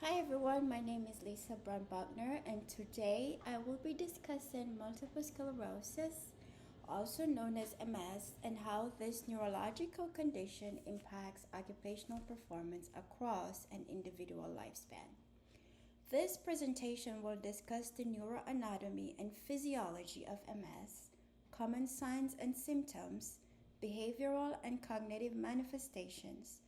Hi everyone, my name is Lisa Brown-Buckner, and today I will be discussing multiple sclerosis, also known as MS, and how this neurological condition impacts occupational performance across an individual lifespan. This presentation will discuss the neuroanatomy and physiology of MS, common signs and symptoms, behavioral and cognitive manifestations,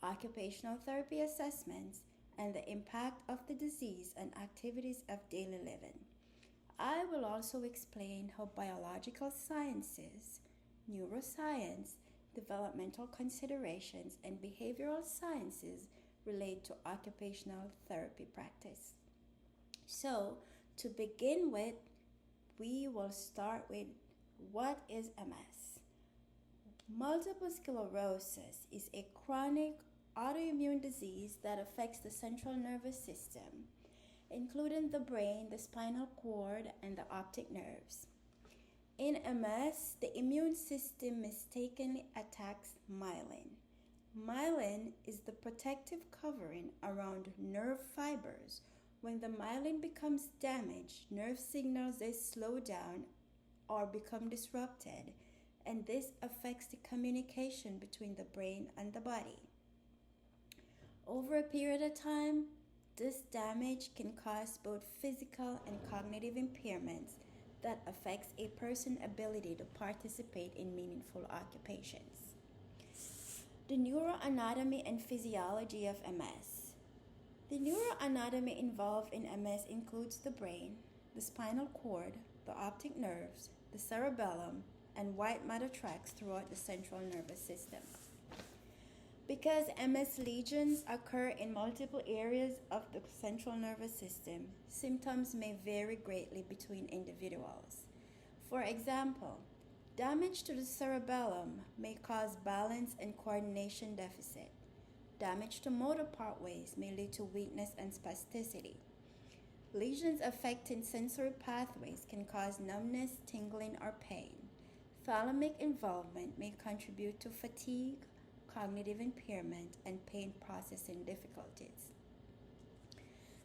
occupational therapy assessments, and the impact of the disease on activities of daily living. I will also explain how biological sciences, neuroscience, developmental considerations, and behavioral sciences relate to occupational therapy practice. So, to begin with, we will start with what is MS? Multiple sclerosis is a chronic autoimmune disease that affects the central nervous system, including the brain, the spinal cord, and the optic nerves. In MS, the immune system mistakenly attacks myelin. Myelin is the protective covering around nerve fibers. When the myelin becomes damaged, nerve signals they slow down or become disrupted, and this affects the communication between the brain and the body. Over a period of time, this damage can cause both physical and cognitive impairments that affects a person's ability to participate in meaningful occupations. The neuroanatomy and physiology of MS. The neuroanatomy involved in MS includes the brain, the spinal cord, the optic nerves, the cerebellum, and white matter tracts throughout the central nervous system. Because MS lesions occur in multiple areas of the central nervous system, symptoms may vary greatly between individuals. For example, damage to the cerebellum may cause balance and coordination deficit. Damage to motor pathways may lead to weakness and spasticity. Lesions affecting sensory pathways can cause numbness, tingling, or pain. Thalamic involvement may contribute to fatigue, cognitive impairment, and pain processing difficulties.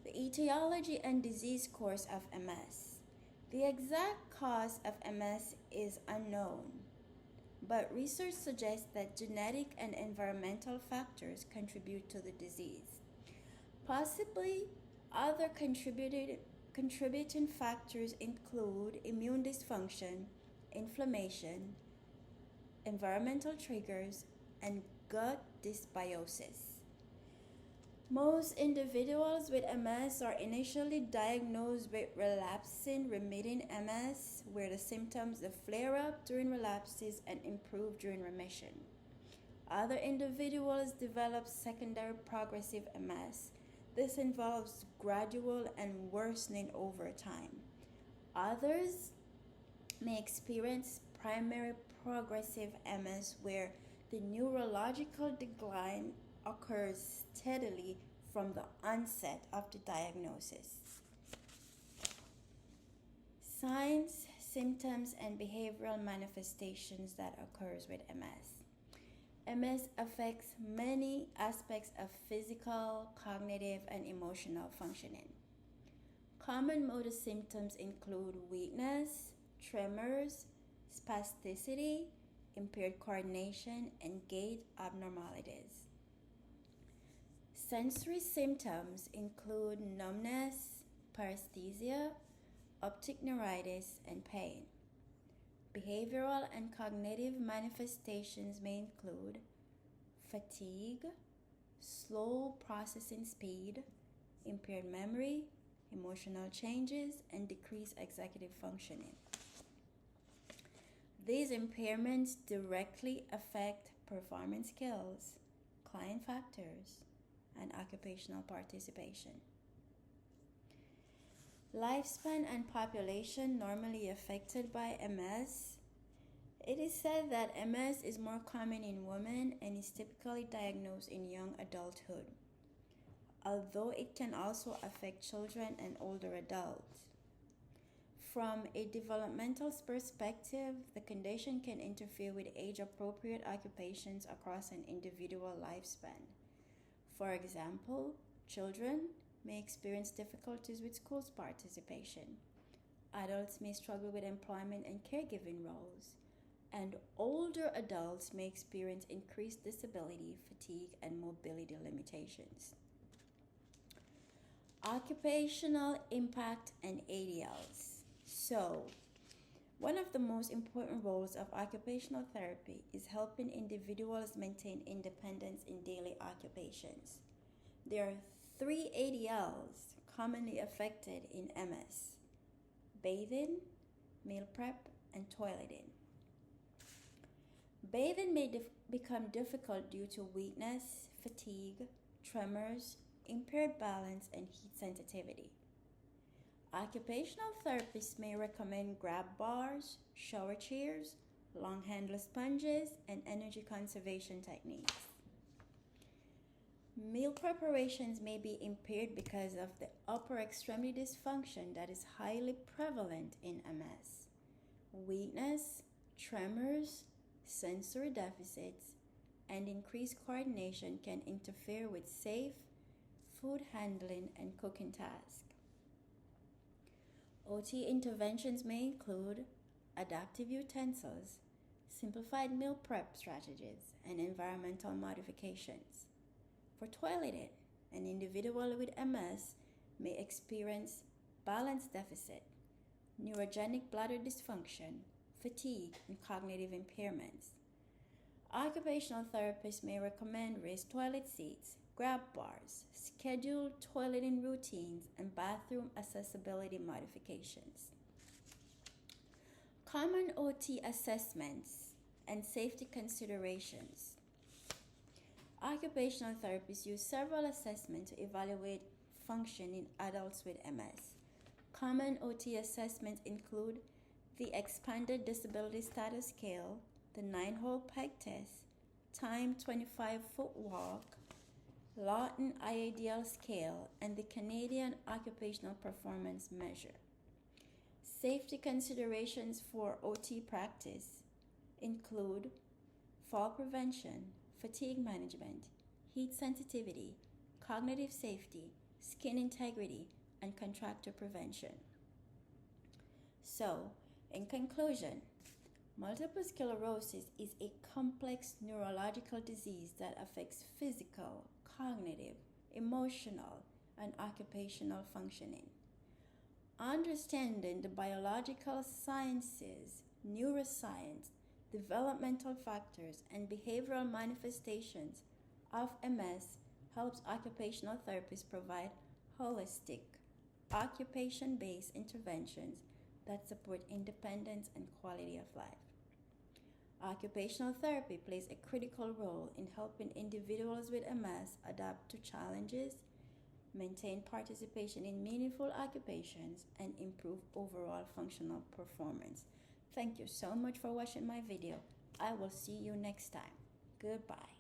The etiology and disease course of MS. The exact cause of MS is unknown, but research suggests that genetic and environmental factors contribute to the disease. Possibly other contributing factors include immune dysfunction, inflammation, environmental triggers, and gut dysbiosis. Most individuals with MS are initially diagnosed with relapsing remitting MS, where the symptoms flare up during relapses and improve during remission. Other individuals develop secondary progressive MS. This involves gradual and worsening over time. Others may experience primary progressive MS, where the neurological decline occurs steadily from the onset of the diagnosis. Signs, symptoms, and behavioral manifestations that occurs with MS. MS affects many aspects of physical, cognitive, and emotional functioning. Common motor symptoms include weakness, tremors, spasticity, impaired coordination, and gait abnormalities. Sensory symptoms include numbness, paresthesia, optic neuritis, and pain. Behavioral and cognitive manifestations may include fatigue, slow processing speed, impaired memory, emotional changes, and decreased executive functioning. These impairments directly affect performance skills, client factors, and occupational participation. Lifespan and population normally affected by MS. It is said that MS is more common in women and is typically diagnosed in young adulthood, although it can also affect children and older adults. From a developmental perspective, the condition can interfere with age-appropriate occupations across an individual lifespan. For example, children may experience difficulties with school participation. Adults may struggle with employment and caregiving roles. And older adults may experience increased disability, fatigue, and mobility limitations. Occupational impact and ADLs. So, one of the most important roles of occupational therapy is helping individuals maintain independence in daily occupations. There are three ADLs commonly affected in MS: bathing, meal prep, and toileting. Bathing may become difficult due to weakness, fatigue, tremors, impaired balance, and heat sensitivity. Occupational therapists may recommend grab bars, shower chairs, long handle sponges, and energy conservation techniques. Meal preparations may be impaired because of the upper extremity dysfunction that is highly prevalent in MS. Weakness, tremors, sensory deficits, and increased coordination can interfere with safe food handling and cooking tasks. OT interventions may include adaptive utensils, simplified meal prep strategies, and environmental modifications. For toileting, an individual with MS may experience balance deficit, neurogenic bladder dysfunction, fatigue, and cognitive impairments. Occupational therapists may recommend raised toilet seats, grab bars, scheduled toileting routines, and bathroom accessibility modifications. Common OT assessments and safety considerations. Occupational therapists use several assessments to evaluate function in adults with MS. Common OT assessments include the Expanded Disability Status Scale, the 9-hole peg test, Time 25-foot walk, Lawton IADL scale, and the Canadian Occupational Performance Measure. Safety considerations for OT practice include fall prevention, fatigue management, heat sensitivity, cognitive safety, skin integrity, and contracture prevention. So, in conclusion, multiple sclerosis is a complex neurological disease that affects physical, cognitive, emotional, and occupational functioning. Understanding the biological sciences, neuroscience, developmental factors, and behavioral manifestations of MS helps occupational therapists provide holistic, occupation-based interventions that support independence and quality of life. Occupational therapy plays a critical role in helping individuals with MS adapt to challenges, maintain participation in meaningful occupations, and improve overall functional performance. Thank you so much for watching my video. I will see you next time. Goodbye.